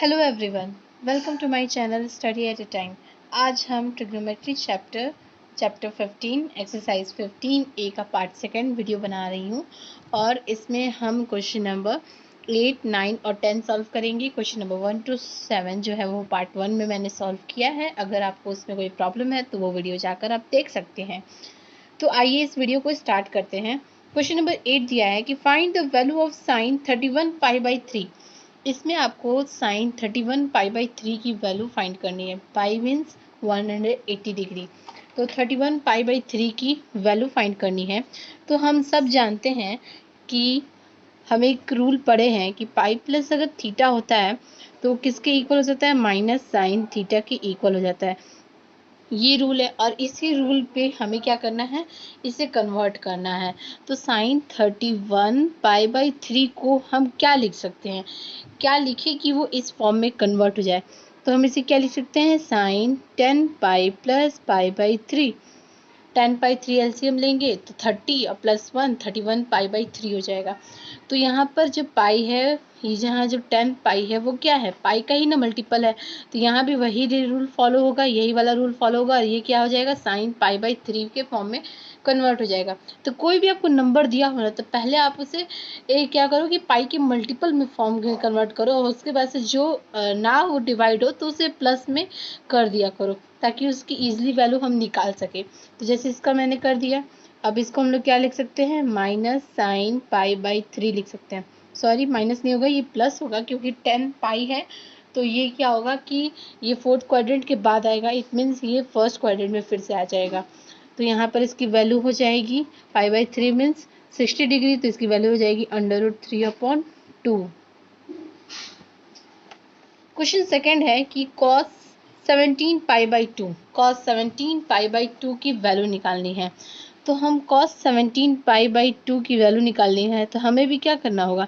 Hello everyone, welcome to my channel study at a time. आज हम trigonometry chapter 15 exercise 15 ए का part second video बना रही हूँ और इसमें हम क्वेश्चन नंबर 8, 9 और 10 सॉल्व करेंगे। क्वेश्चन नंबर 1 to 7 जो है वो पार्ट 1 में मैंने सॉल्व किया है। अगर आपको उसमें कोई प्रॉब्लम है तो वो वीडियो जाकर आप देख सकते हैं। तो आइए इस वीडियो को स्टार्ट करते हैं। क्वेश्चन नंबर 8 दिया है कि find the value of sine 31 pi by 3। इसमें आपको साइन 31 पाई बाई 3 की वैल्यू फाइंड करनी है। पाई मीन्स 180 डिग्री, तो 31 पाई बाई 3 की वैल्यू फाइंड करनी है। तो हम सब जानते हैं कि हम एक रूल पढ़े हैं कि पाई प्लस अगर थीटा होता है तो किसके इक्वल हो जाता है, माइनस साइन थीटा के इक्वल हो जाता है। ये रूल है और इसी रूल पे हमें क्या करना है, इसे कन्वर्ट करना है। तो साइन 31 पाई बाई 3 को हम क्या लिख सकते हैं, क्या लिखे कि वो इस फॉर्म में कन्वर्ट हो जाए। तो हम इसे क्या लिख सकते हैं, sine 10 pi plus pi by 3। 10 pi 3 LCM लेंगे तो 30 और प्लस 1 31 पाई बाई 3 हो जाएगा। तो यहाँ पर जो पाई है, ये जहाँ जो 10 पाई है वो क्या है, पाई का ही ना मल्टीपल है। तो यहाँ भी वही रूल फॉलो होगा, यही वाला रूल फॉलो होगा और ये क्या हो जाएगा, साइन पाई बाई 3 के फॉर्म में कन्वर्ट हो जाएगा। तो कोई भी आपको नंबर दिया हो ना तो पहले आप उसे क्या करो कि पाई के मल्टीपल में फॉर्म में कन्वर्ट करो और उसके बाद से जो ना हो डिवाइड हो तो उसे प्लस में कर दिया करो ताकि उसकी ईजिली वैल्यू हम निकाल सके। तो जैसे इसका मैंने कर दिया, अब इसको हम लोग क्या लिख सकते हैं, माइनस साइन पाई बाई 3 लिख सकते हैं। सॉरी, माइनस नहीं होगा, ये प्लस होगा क्योंकि 10 पाई है। तो ये क्या होगा कि ये फोर्थ क्वाड्रेंट के बाद आएगा, इट मीन्स ये फर्स्ट क्वाड्रेंट में फिर से आ जाएगा। तो यहाँ पर इसकी वैल्यू हो जाएगी पाई बाई 3 मीन्स 60 डिग्री, तो इसकी वैल्यू हो जाएगी √3/2। क्वेश्चन सेकंड है कि cos 17 pi by 2, cos 17 pi by 2 की वैल्यू निकालनी है। तो हम cos 17 पाई बाई 2 की वैल्यू निकालनी है तो हमें भी क्या करना होगा,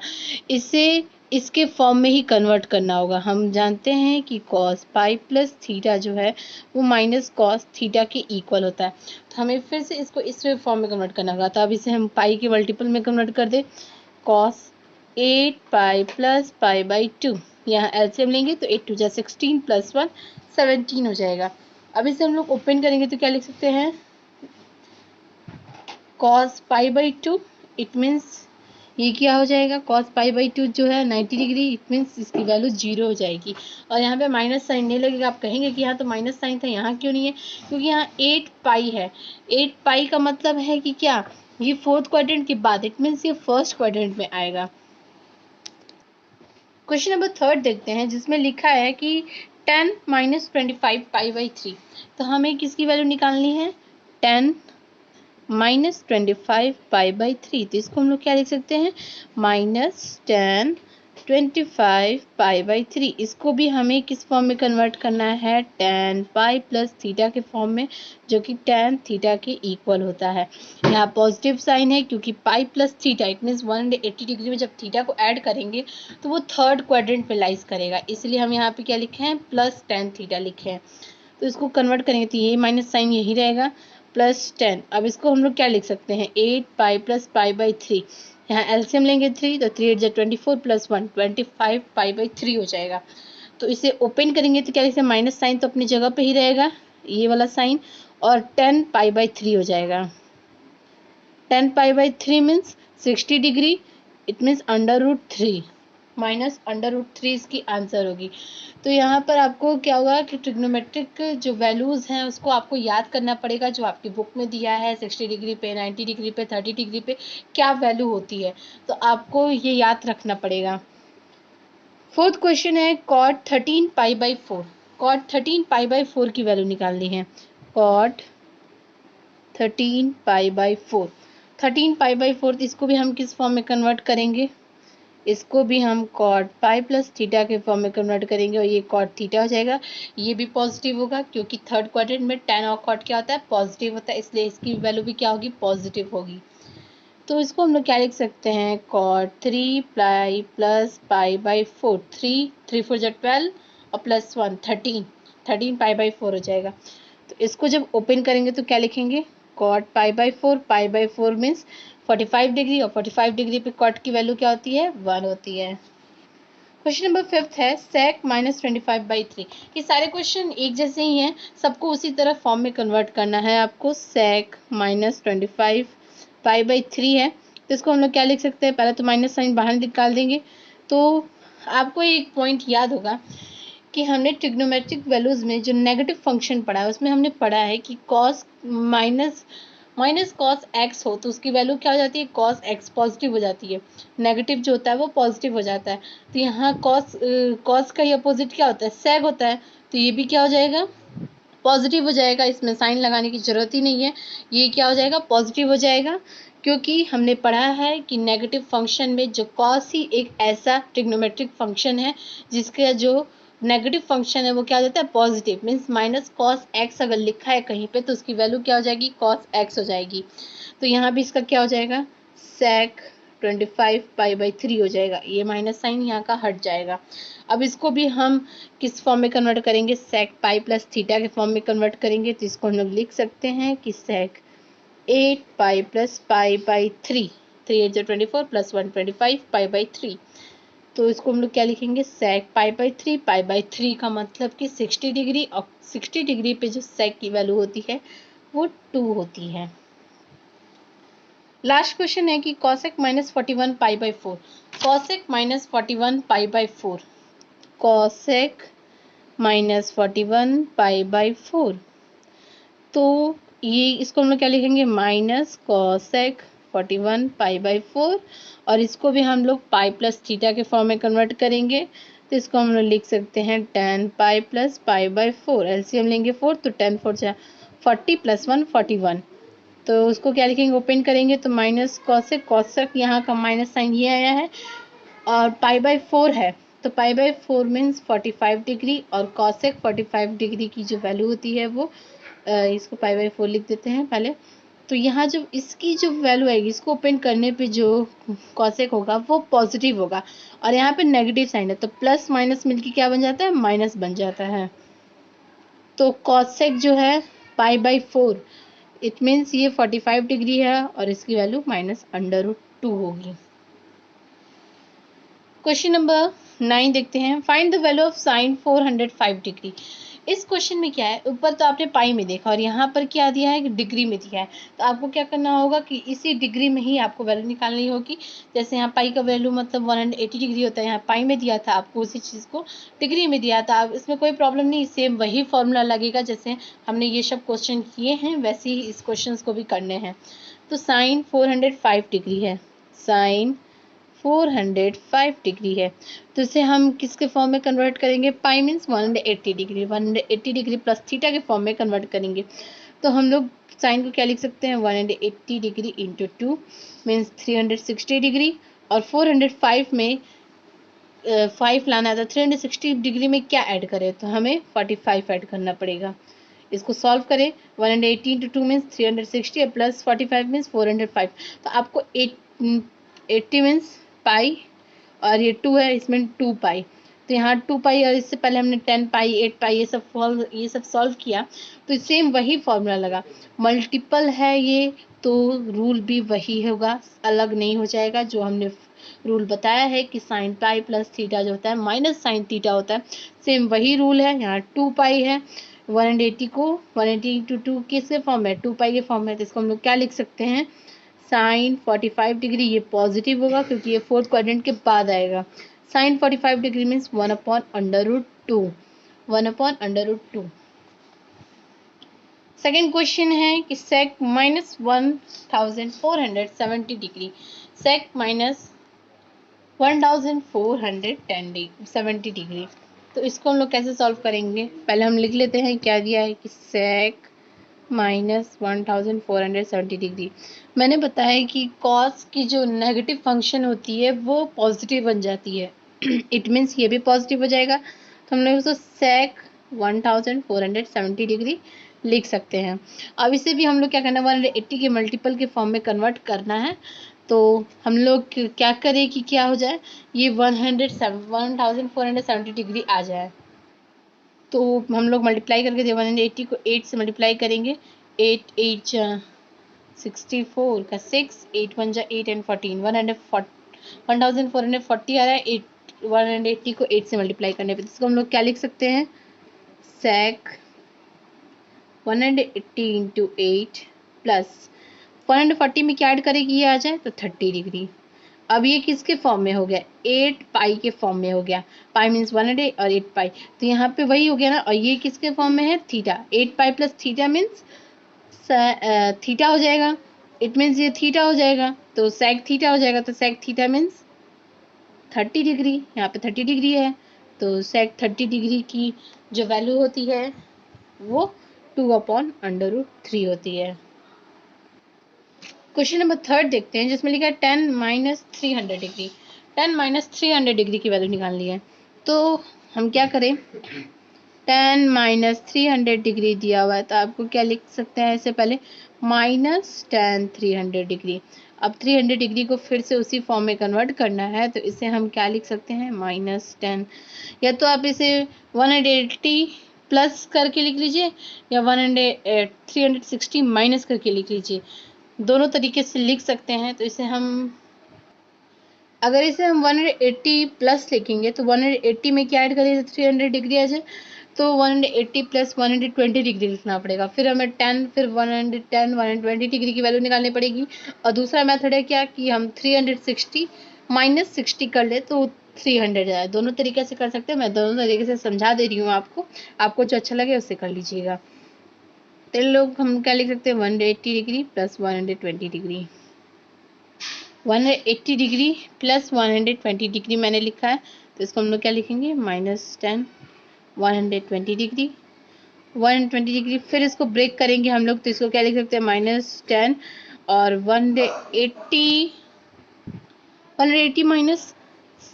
इसे इसके फॉर्म में ही कन्वर्ट करना होगा। हम जानते हैं कि cos पाई प्लस थीटा जो है वो माइनस cos थीटा के इक्वल होता है। तो हमें फिर से इसको इस फॉर्म में कन्वर्ट करना होगा। तो अब इसे हम पाई के मल्टीपल में कन्वर्ट कर दे, cos 8 pi plus pi by 2। यहाँ एलसीएम लेंगे तो 8 2 जा 16 प्लस 1 17 हो जाएगा। अब इसे हम लोग ओपन करेंगे तो क्या लिख सकते हैं, cos pi by 2, it means ये क्या हो जाएगा, cos पाई बाई 2 जो है 90 डिग्री, इट मीन्स इसकी वैल्यू 0 हो जाएगी। और यहाँ पे माइनस साइन नहीं लगेगा। आप कहेंगे कि यहाँ तो माइनस साइन था, यहाँ क्यों नहीं है, क्योंकि यहाँ 8 पाई है। 8 पाई का मतलब है कि क्या, ये फोर्थ क्वाड्रेंट के बाद, इट मीन्स ये फर्स्ट क्वाड्रेंट में आएगा। क्वेश्चन नंबर 3 देखते हैं जिसमें लिखा है कि 10 माइनस 25 पाई बाई 3। तो हमें किसकी वैल्यू निकालनी है, 10 माइनस 25 पाई बाई 3। तो इसको हम लोग क्या लिख सकते हैं, -10 25 पाई बाई 3। इसको भी हमें किस फॉर्म में कन्वर्ट करना है, tan पाई प्लस थीटा के फॉर्म में, जो कि tan थीटा के इक्वल होता है। यहाँ पॉजिटिव साइन है क्योंकि pi plus theta it means 180 degree में जब थीटा को ऐड करेंगे तो वो थर्ड क्वाड्रेंट पे लाइज करेगा, इसलिए हम यहाँ पे क्या लिखे हैं, प्लस tan थीटा लिखे हैं। तो इसको कन्वर्ट करेंगे तो ये माइनस साइन यही रहेगा, प्लस 10। अब इसको हम लोग क्या लिख सकते हैं, 8 पाई प्लस पाई बाई 3। यहाँ एलसीएम लेंगे 3 तो 3 8 जा 24 प्लस 1 25 पाई बाई 3 हो जाएगा। तो इसे ओपन करेंगे तो क्या लिख सकते हैं, माइनस साइन तो अपनी जगह पे ही रहेगा, ये वाला साइन, और 10 पाई बाई 3 हो जाएगा। 10 पाई by 3 means 60 degree, it means √3 minus √3 इसकी आंसर होगी। तो यहाँ पर आपको क्या होगा कि ट्रिग्नोमेट्रिक जो वैल्यूज़ हैं उसको आपको याद करना पड़ेगा, जो आपकी बुक में दिया है 60 डिग्री पे, 90 डिग्री पे, 30 डिग्री पे क्या वैल्यू होती है, तो आपको ये याद रखना पड़ेगा। फोर्थ क्वेश्चन है cot 13 pi by 4। cot 13 pi by 4 की वैल्यू निकालनी है। cot 13 pi by 4, 13 pi by 4, इसको भी हम किस फॉर्म में कन्वर्ट करेंगे, इसको भी हम cot पाई प्लस थीटा के फॉर्म में कन्वर्ट करेंगे और ये cot थीटा हो जाएगा। ये भी पॉजिटिव होगा क्योंकि थर्ड क्वाड्रेंट में tan और cot क्या होता है, पॉजिटिव होता है, इसलिए इसकी वैल्यू भी क्या होगी, पॉजिटिव होगी। तो इसको हम लोग क्या लिख सकते हैं, cot 3 pi plus pi by 4, 3 3 4 जा 12 और प्लस 1 13, 13 पाई बाई 4 हो जाएगा। तो इसको जब ओपन करेंगे तो क्या लिखेंगे, cot pi by 4 means 45 degree और 45 डिग्री पे cot की वैल्यू क्या होती है, 1 होती है। क्वेश्चन नंबर 5 है sec -25/3। ये सारे क्वेश्चन एक जैसे ही हैं, सबको उसी तरह फॉर्म में कन्वर्ट करना है आपको। sec -25/3 है, तो इसको हम लोग क्या लिख सकते हैं, पहले तो माइनस साइन बाहर निकाल देंगे। तो आपको एक पॉइंट याद होगा कि हमने ट्रिग्नोमेट्रिक वैल्यूज में जो नेगेटिव फंक्शन पढ़ा है उसमें हमने पढ़ा है कि cos माइनस कॉस एक्स हो तो उसकी वैल्यू क्या हो जाती है, कॉस एक्स पॉजिटिव हो जाती है, नेगेटिव जो होता है वो पॉजिटिव हो जाता है। तो यहाँ कॉस का ही अपोजिट क्या होता है, सेग होता है, तो ये भी क्या हो जाएगा, पॉजिटिव हो जाएगा। इसमें साइन लगाने की जरूरत ही नहीं है, ये क्या हो जाएगा, पॉजिटिव हो जाएगा, क्योंकि हमने पढ़ा है कि नेगेटिव फंक्शन में जो कॉस ही एक ऐसा ट्रिग्नोमेट्रिक फंक्शन है जिसका जो नेगेटिव फंक्शन है वो क्या हो जाता है, positive. Means minus cos x अगर लिखा है कहीं पे तो उसकी वैल्यू क्या हो जाएगी, कॉस एक्स हो जाएगी। तो यहाँ भी इसका क्या हो जाएगा, सेक 25π/3 हो जाएगा, ये माइनस साइन यहाँ का हट जाएगा। अब इसको भी हम किस फॉर्म में कन्वर्ट करेंगे, सेक पाई प्लस थीटा के फॉर्म में कन्वर्ट करेंगे। तो इसको हम लोग लिख सकते हैं कि सेक 8π प्लस π/3, 3 8 24 प्लस 125 π/3। तो इसको हम लोग क्या लिखेंगे, सेक π/3, π/3 का मतलब कि 60 डिग्री, और 60 डिग्री पे जो सेक की वैल्यू होती है वो 2 होती है। लास्ट क्वेश्चन है कि cosec -41π/4, cosec -41π/4, cosec -41π/4। तो ये इसको हम लोग क्या लिखेंगे, माइनस cosec 41π/4, और इसको भी हम लोग पाई प्लस थीटा के फॉर्म में कन्वर्ट करेंगे। तो इसको हम लोग लिख सकते हैं 10π प्लस π/4, एलसीएम लेंगे 4, तो 10 4 40 प्लस 1 41। तो उसको क्या लिखेंगे, ओपन करेंगे तो माइनस कॉसेक यहाँ का माइनस साइन ये आया है, और π/4 है, तो π/4 मीन्स 45 डिग्री, और कॉसेक 45 डिग्री की जो वैल्यू होती है वो इसको π/4 लिख देते हैं पहले। तो यहाँ जो इसकी जो वैल्यू आएगी, इसको ओपन करने पे जो कॉसेक होगा वो पॉजिटिव होगा, और यहाँ पे नेगेटिव साइन है, तो प्लस माइनस मिलके क्या बन जाता है, माइनस बन जाता है। तो कॉसेक जो है π/4, इट मीन्स ये 45 डिग्री है, और इसकी वैल्यू -√2 होगी। क्वेश्चन नंबर 9 देखते हैं, find the value of sine 405 degree. इस क्वेश्चन में क्या है, ऊपर तो आपने पाई में देखा और यहाँ पर क्या दिया है कि डिग्री में दिया है। तो आपको क्या करना होगा कि इसी डिग्री में ही आपको वैल्यू निकालनी होगी। जैसे यहाँ पाई का वैल्यू मतलब 180 डिग्री होता है, यहाँ पाई में दिया था, आपको उसी चीज़ को डिग्री में दिया था। अब इसमें कोई प्रॉब्लम नहीं, सेम वही फॉर्मूला लगेगा जैसे हमने ये सब क्वेश्चन किए हैं, वैसे ही इस क्वेश्चन को भी करने हैं। तो साइन 405 डिग्री है, साइन 405 डिग्री है, तो इसे हम किसके फॉर्म में कन्वर्ट करेंगे, पाई means 180 degree, 180 degree plus theta के फॉर्म में कन्वर्ट करेंगे। तो हम लोग साइन को क्या लिख सकते हैं, 180 डिग्री इंटू 2 मीन्स 360 डिग्री, और 405 में 5 लाना है, तो 360 डिग्री में क्या ऐड करें, तो हमें 45 ऐड करना पड़ेगा। इसको सॉल्व करें, 180 इंटू 2 मीन्स 360 प्लस 45 मीन्स 405। तो आपको 80 मीन्स पाई, और ये 2 है, इसमें 2 पाई, तो यहाँ 2 पाई, और इससे पहले हमने 10 पाई 8 पाई ये सब सॉल्व किया, तो सेम वही फॉर्मूला लगा। मल्टीपल है ये, तो रूल भी वही होगा, अलग नहीं हो जाएगा। जो हमने रूल बताया है कि साइन पाई प्लस थीटा जो होता है माइनस साइन थीटा होता है, सेम वही रूल है। यहाँ 2 पाई है, 180 को 180 इंटू 2 किसके फॉर्म में, 2 पाई के फॉर्म में, तो इसको हम लोग क्या लिख सकते हैं, साइन 45 डिग्री, ये पॉजिटिव होगा क्योंकि ये फोर्थ क्वाड्रेंट के बाद आएगा। Sine 45 degree means 1/√2, 1/√2। Second question है कि सेक -1470 डिग्री, सेक -1470 डिग्री। तो इसको हम लोग कैसे सॉल्व करेंगे, पहले हम लिख लेते हैं क्या दिया है कि सेक -1470 डिग्री। मैंने बताया कि कॉस की जो नेगेटिव फंक्शन होती है वो पॉजिटिव बन जाती है, इट मीन्स ये भी पॉजिटिव हो जाएगा। तो हम लोग उसको सेक 1470 डिग्री लिख सकते हैं। अब इसे भी हम लोग क्या करना है, 180 के मल्टीपल के फॉर्म में कन्वर्ट करना है। तो हम लोग क्या करें कि क्या हो जाए, ये 1470 डिग्री आ जाए। तो हम लोग मल्टीप्लाई करके 180 को 8 से मल्टीप्लाई करेंगे, 8 8 64 का 6, 8 1 8 एंड 14, 1440 आ रहा है, 8 180 को 8 से मल्टीप्लाई करने पे, इसको हम लोग क्या लिख सकते हैं, सेक 180 इंटू 8 प्लस 140 में क्या ऐड करेगी ये आ जाए तो 30 डिग्री। अब ये किसके फॉर्म में हो गया, 8 पाई के फॉर्म में हो गया, पाई मीन्स 100 और 8 पाई, तो यहाँ पे वही हो गया ना। और ये किसके फॉर्म में है, theta, 8 pi plus theta means theta हो जाएगा, इट मीन्स ये थीटा हो जाएगा, तो सेक थीटा हो जाएगा, तो सेक थीटा मीन्स 30 डिग्री, यहाँ पे 30 डिग्री है, तो सेक 30 डिग्री की जो वैल्यू होती है वो 2/√3 होती है। क्वेश्चन नंबर 3 देखते हैं, जिसमें लिखा है 10 माइनस 300 डिग्री। 10 माइनस 300 डिग्री की वैल्यू निकालनी है, तो हम क्या करें, 10 माइनस 300 डिग्री दिया हुआ है, तो आपको क्या लिख सकते हैं, इससे पहले -10 300 डिग्री। अब 300 डिग्री को फिर से उसी फॉर्म में कन्वर्ट करना है, तो इसे हम क्या लिख सकते हैं, -10, या तो आप इसे 180 प्लस करके लिख लीजिए, या 360 माइनस करके लिख लीजिए, दोनों तरीके से लिख सकते हैं। तो इसे हम, अगर इसे हम 180 प्लस लिखेंगे तो 180 में क्या ऐड करेंगे, 300 डिग्री आ जाए, तो 180 प्लस 120 डिग्री लिखना पड़ेगा, फिर हमें 10 फिर 110 120 डिग्री की वैल्यू निकालनी पड़ेगी। और दूसरा मेथड है क्या, कि हम 360 माइनस 60 कर ले तो 300 आए, दोनों तरीके से कर सकते हैं, मैं दोनों तरीके से समझा दे रही हूँ आपको, आपको जो अच्छा लगे उससे कर लीजिएगा। तो लोग हम क्या लिख सकते हैं, 180 degree plus 120 degree, 180 degree plus 120 degree मैंने लिखा है, तो इसको हम लोग क्या लिखेंगे, -10 120 डिग्री 120 डिग्री, फिर इसको ब्रेक करेंगे हम लोग, तो इसको क्या लिख सकते हैं, -10 और 180 माइनस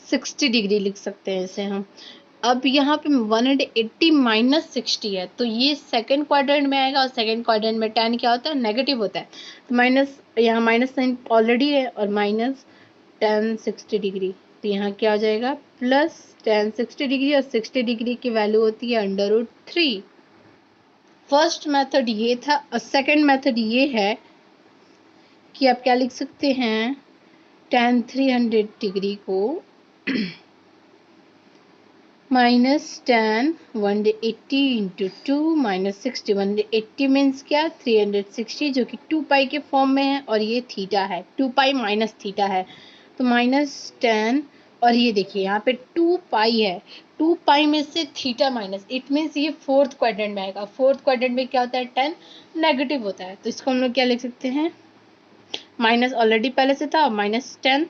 60 डिग्री लिख सकते हैं इसे हम। अब यहाँ पे 180 माइनस 60 है, तो ये सेकंड क्वाड्रेंट में आएगा, और सेकंड क्वाड्रेंट में tan क्या होता है, नेगेटिव होता है, तो माइनस, यहाँ माइनस साइन ऑलरेडी है, और -tan 60 डिग्री, तो यहाँ क्या हो जाएगा, +tan 60 डिग्री, और 60 डिग्री की वैल्यू होती है √3। फर्स्ट मेथड ये था, और सेकंड मेथड ये है कि आप क्या लिख सकते हैं, tan 300 डिग्री को -tan 180 इंटू 2 -60, 180 मीन्स क्या, 360, जो कि 2 पाई के फॉर्म में है, और ये थीटा है, 2 पाई माइनस थीटा है, तो -tan, और ये देखिए यहाँ पे 2 पाई है, 2 पाई में से थीटा माइनस, इट मीन्स ये फोर्थ क्वाड्रेंट में आएगा, फोर्थ क्वाड्रेंट में क्या होता है, tan नेगेटिव होता है, तो इसको हम लोग क्या लिख सकते हैं, माइनस ऑलरेडी पहले से था, -tan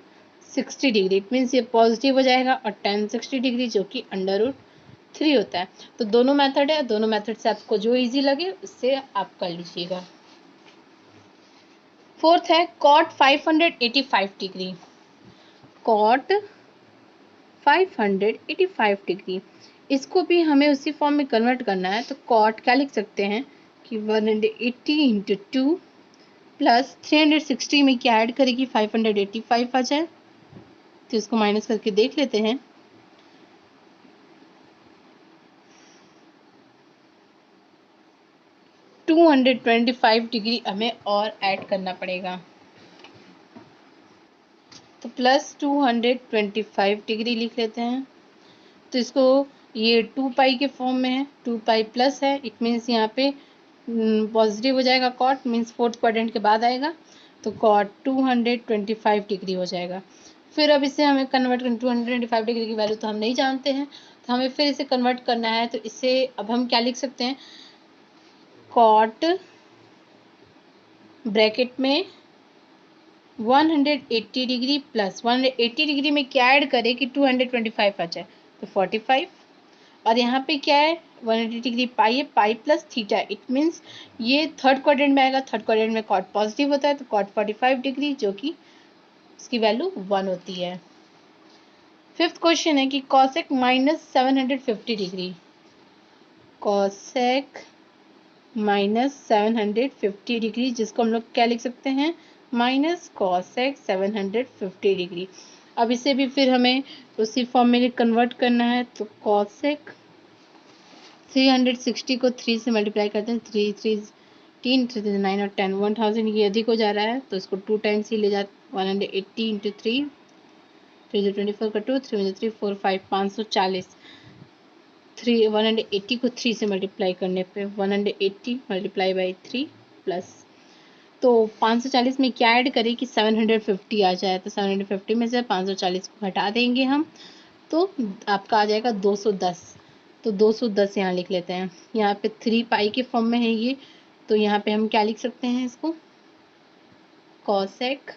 60 डिग्री, इट मीन्स ये पॉजिटिव हो जाएगा, और tan 60 डिग्री जो कि √3 होता है। तो दोनों मेथड है, दोनों मेथड से आपको जो इजी लगे उससे आप कर लीजिएगा। फोर्थ है cot 585 डिग्री, cot 585 डिग्री, इसको भी हमें उसी फॉर्म में कन्वर्ट करना है, तो cot क्या लिख सकते हैं कि 180 इंटू 2 प्लस 360 में क्या ऐड करेगी, 585 आ जाए, तो इसको माइनस करके देख लेते हैं, टू 225 डिग्री हमें और ऐड करना पड़ेगा, तो +225 डिग्री लिख लेते हैं, तो इसको, ये 2 पाई के फॉर्म में है, 2 पाई प्लस है, इट मीन्स यहाँ पे पॉजिटिव हो जाएगा, कॉट मीन्स फोर्थ क्वाड्रेंट के बाद आएगा, तो कॉट 225 डिग्री हो जाएगा। फिर अब इसे हमें कन्वर्ट करना, 225 डिग्री की वैल्यू तो हम नहीं जानते हैं, तो हमें फिर इसे कन्वर्ट करना है, तो इसे अब हम क्या लिख सकते हैं, कॉट ब्रैकेट में 180 डिग्री प्लस 180 डिग्री में क्या ऐड करें कि 225 आ जाए, तो 45, और यहाँ पे क्या है, 180 डिग्री पाई है, pi plus theta, it means ये थर्ड क्वाड्रेंट में आएगा, थर्ड क्वाड्रेंट में कॉट पॉजिटिव होता है, तो कॉट 45 डिग्री जो कि इसकी वैल्यू 1 होती है। फिफ्थ क्वेश्चन है कि कॉसेक -750 डिग्री, कॉसेक -750 डिग्री, जिसको हम लोग क्या लिख सकते हैं, -cosec 750 डिग्री। अब इसे भी फिर हमें उसी फॉर्म में कन्वर्ट करना है, तो cosec 360 को 3 से मल्टीप्लाई करते हैं, 3 3 3 9 और 10, 1000 ये अधिक हो जा रहा है, तो इसको 2 टाइम्स ही ले जाते, 180 इंटू 3 3 से 24 का 2, 3 3 4 5 540। 180 को 3 से मल्टीप्लाई करने पे 180 मल्टीप्लाई बाई 3 प्लस, तो 540 में क्या ऐड करें कि 750 आ जाए, तो 750 में से 540 को हटा देंगे हम, तो आपका आ जाएगा 210। तो 210 यहाँ लिख लेते हैं। यहाँ पे 3 पाई के फॉर्म में है ये, तो यहाँ पे हम क्या लिख सकते हैं इसको, कॉसेक,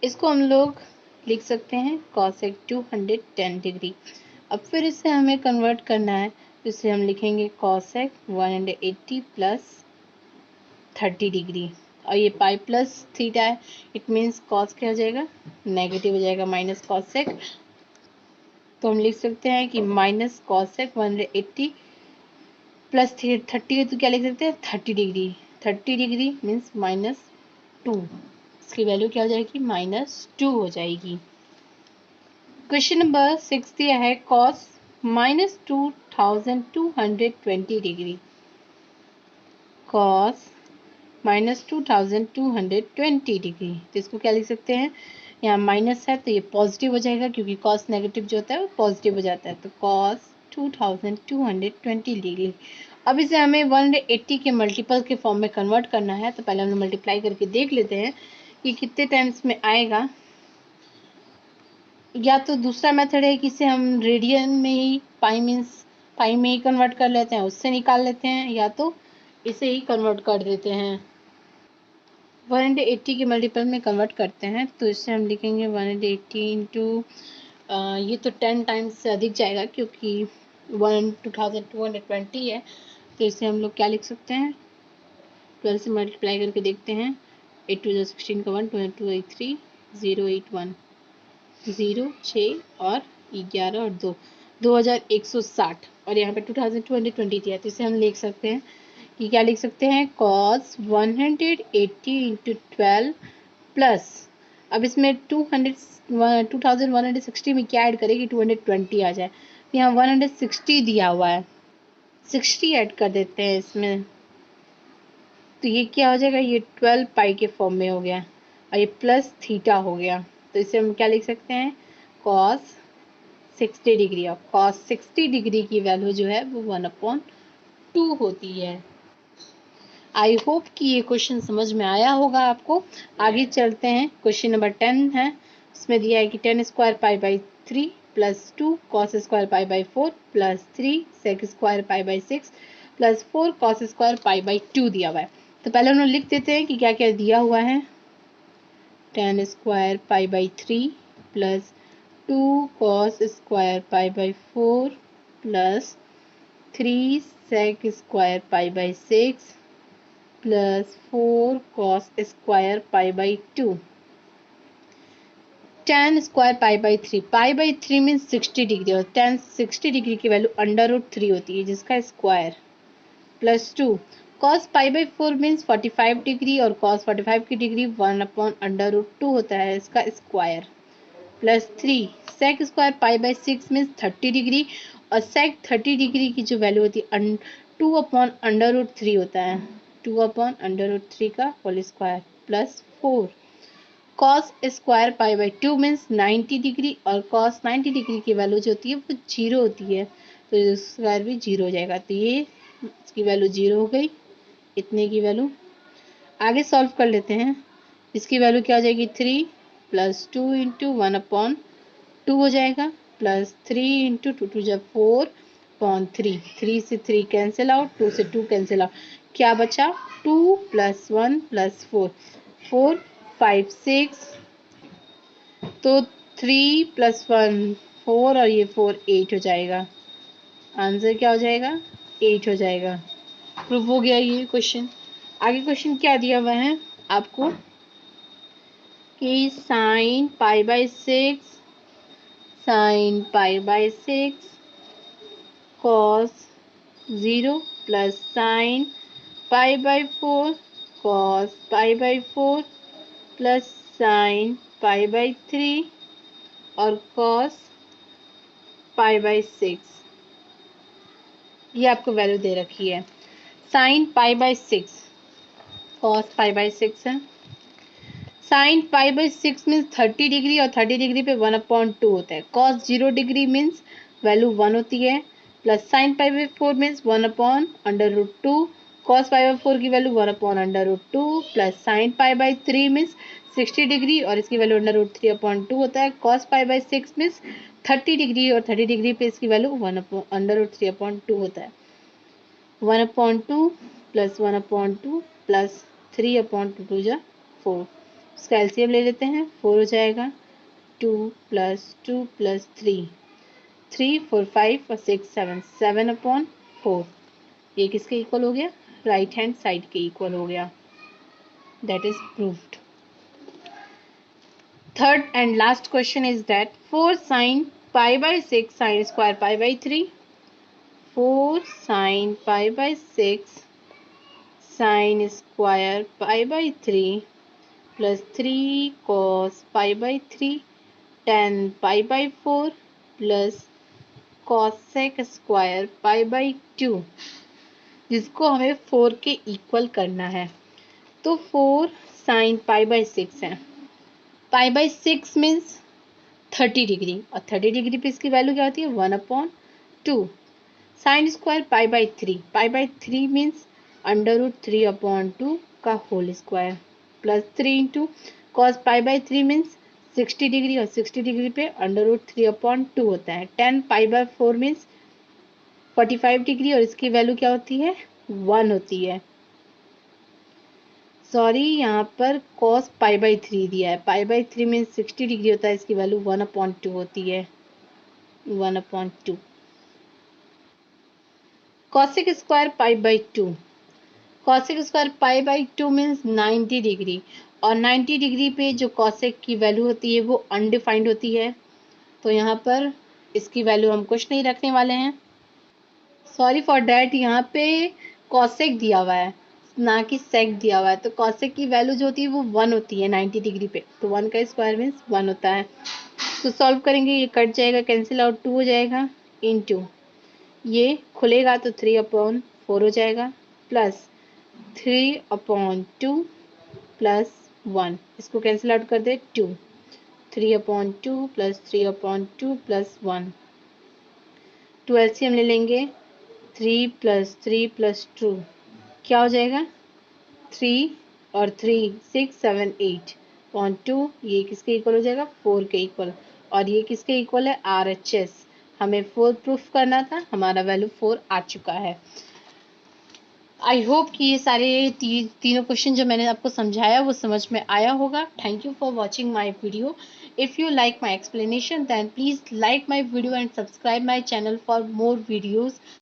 इसको हम लोग लिख सकते हैं कॉसेक 210 डिग्री। अब फिर इसे हमें कन्वर्ट करना है, तो इसे हम लिखेंगे कॉसेक 180 प्लस 30 डिग्री, और ये पाई प्लस थीटा है, इट मीन्स कॉस क्या हो जाएगा, नेगेटिव हो जाएगा, माइनस कॉसेक। तो हम लिख सकते हैं कि माइनस कॉसेक 180 प्लस 30, तो क्या लिख सकते हैं 30 डिग्री। 30 डिग्री मीन्स -2, इसकी वैल्यू क्या हो जाएगी, -2 हो जाएगी। क्वेश्चन नंबर 6 दिया है कॉस -2220 डिग्री, कॉस -2220 डिग्री, तो इसको क्या लिख सकते हैं, यहाँ माइनस है तो ये पॉजिटिव हो जाएगा, क्योंकि कॉस नेगेटिव जो होता है वो पॉजिटिव हो जाता है, तो कॉस 2220 डिग्री। अब इसे हमें 180 के मल्टीपल के फॉर्म में कन्वर्ट करना है, तो पहले हम मल्टीप्लाई करके देख लेते हैं कि कितने टाइम्स में आएगा। या तो दूसरा मेथड है कि इसे हम रेडियन में ही पाई में ही कन्वर्ट कर लेते हैं, उससे निकाल लेते हैं, या तो इसे ही कन्वर्ट कर देते हैं। 180 के मल्टीपल में कन्वर्ट करते हैं, तो इससे हम लिखेंगे 180 इंटू, ये तो 10 टाइम्स से अधिक जाएगा, क्योंकि 2220 है, तो इसे हम लोग क्या लिख सकते हैं, 12 से मल्टीप्लाई करके देखते हैं। 8 2 16 का 1, 2 2 8 3 0 8 1 0 6 और 11 और 2 2160, और यहाँ पे 2220 दिया, तो इसे हम लिख सकते हैं कि क्या लिख सकते हैं, cos 180 इंटू 12 प्लस, अब इसमें 2160 में क्या ऐड करेगी, 220 आ जाए, तो यहाँ 160 दिया हुआ है, 60 ऐड कर देते हैं इसमें, तो ये क्या हो जाएगा, ये 12 पाई के फॉर्म में हो गया, और ये प्लस थीटा हो गया, तो इसे हम क्या लिख सकते हैं, cos 60 डिग्री, और cos 60 डिग्री की वैल्यू जो है वो 1/2 होती है। आई होप कि ये क्वेश्चन समझ में आया होगा आपको। आगे चलते हैं, क्वेश्चन नंबर 10 है, इसमें दिया है कि 10 square pi by 3 plus 2 cos square pi by 4 plus 3 sec square pi by 6 plus 4 cos square pi by 2 दिया हुआ है। तो पहले हम लोग लिख देते हैं कि क्या क्या दिया हुआ है। 10 square pi by 3 plus 2 cos square pi by 4 plus 3 sec square pi by 6 plus 4 cos square pi by 2। 10 square pi by 3 means 60 degree, और 10 60 डिग्री की वैल्यू √3 होती है, जिसका square, plus 2 cos pi by 4 means 45 degree, और cos 45 की degree 1/√2 होता है, इसका square, plus 3 sec square pi by 6 means 30 degree, और सेक 30 डिग्री की जो वैल्यू होती है 2/√3 होता है, 2/√3 का whole square, plus 4 cos square pi by 2 means 90 degree, और कॉस 90 डिग्री की वैल्यू जो होती है वो 0 होती है, तो स्क्वायर भी 0 हो जाएगा, तो ये इसकी वैल्यू 0 हो गई, इतने की वैल्यू। आगे सॉल्व कर लेते हैं, इसकी वैल्यू क्या हो जाएगी, 3 प्लस 2 इंटू 1/2 हो जाएगा, प्लस 3 इंटू 2 2 जब 4/3, 3 से 3 कैंसिल आउट, 2 से 2 कैंसिल आउट, क्या बचा, 2 प्लस 1 प्लस 4 4 5 6, तो 3 प्लस 1 4, और ये 4 8 हो जाएगा, आंसर क्या हो जाएगा, 8 हो जाएगा। प्रूव हो गया ये क्वेश्चन। आगे क्वेश्चन क्या दिया हुआ है आपको कि sine pi by 6 cos 0 plus sine pi by 4 cos pi by 4 plus sine pi by 3 और कॉस पाई बाई 6, ये आपको वैल्यू दे रखी है। Sine pi by 6 cos pi by 6 है, sine pi by 6 means 30 degree और 30 डिग्री पे 1/2 होता है। कॉस 0 डिग्री मीन्स वैल्यू 1 होती है, plus sine pi by 4 means 1/√2, cos pi by 4 की value 1/√2, plus sine pi by 3 means 60 degree और इसकी वैल्यू √3/2 होता है। Cos pi by 6 means 30 degree और 30 डिग्री पे इसकी वैल्यू 1/√3/2 होता है। 1/2 प्लस 1/2 प्लस 3/2 जा 4। इसका एलसीएम ले लेते हैं, 4 हो जाएगा। 2 प्लस 2 प्लस 3, 3 4 5 और 6 7, 7/4। ये किसके इक्वल हो गया? राइट हैंड साइड के इक्वल हो गया। That is proved. Third and last question is that 4 sine pi by 6 sign square pi by 3, 4 sine pi by 6 sign square pi by 3 plus 3 cos pi by 3 tan pi by 4 plus cosec square pi by 2, जिसको हमें 4 के equal करना है। तो 4 sine pi by 6 है। पाई by 6 means 30 degree और 30 degree पे इसकी वैल्यू क्या होती है? 1/2। Sine square pi by 3 means √3/2 का whole square, plus 3 into cos pi by 3 means 60 degree और 60 डिग्री पे √3/2 होता है। tan pi by 4 means 45 degree और इसकी वैल्यू क्या होती है? 1 होती है। सॉरी, यहाँ पर कॉस पाई बाई 3 दिया है। पाई बाई 3 मीन्स 60 डिग्री होता है, इसकी वैल्यू 1/2 होती है। 1/2 cosec square pi by 2, cosec square pi by 2 means 90 degree और 90 डिग्री पे जो कॉसेक की वैल्यू होती है वो अनडिफाइंड होती है। तो यहाँ पर इसकी वैल्यू हम कुछ नहीं रखने वाले हैं। सॉरी फॉर डैट, यहाँ पे कॉसेक दिया हुआ है ना कि सेक दिया हुआ है। तो कॉसेक की वैल्यू जो होती है वो 1 होती है 90 डिग्री पे, तो 1 का स्क्वायर मीन्स 1 होता है। तो सॉल्व करेंगे, ये कट जाएगा, कैंसिल आउट, 2 हो जाएगा, इनटू ये खुलेगा तो 3/4 हो जाएगा, प्लस 3/2 प्लस 1, इसको कैंसिल आउट कर दे, 2, 3/2 प्लस 3/2 प्लस 1, 2 एलसीएम ले लेंगे, 3 प्लस 3 प्लस 2 क्या हो जाएगा? 3 और 3 6 7 8/2, ये किसके इक्वल हो जाएगा? 4 के इक्वल। और ये किसके इक्वल है? RHS। हमें 4 प्रूफ करना था, हमारा वैल्यू 4 आ चुका है। आई होप कि ये सारे तीनों क्वेश्चन जो मैंने आपको समझाया वो समझ में आया होगा। Thank you for watching my video. If you like my explanation then please like my video and subscribe my channel for more videos.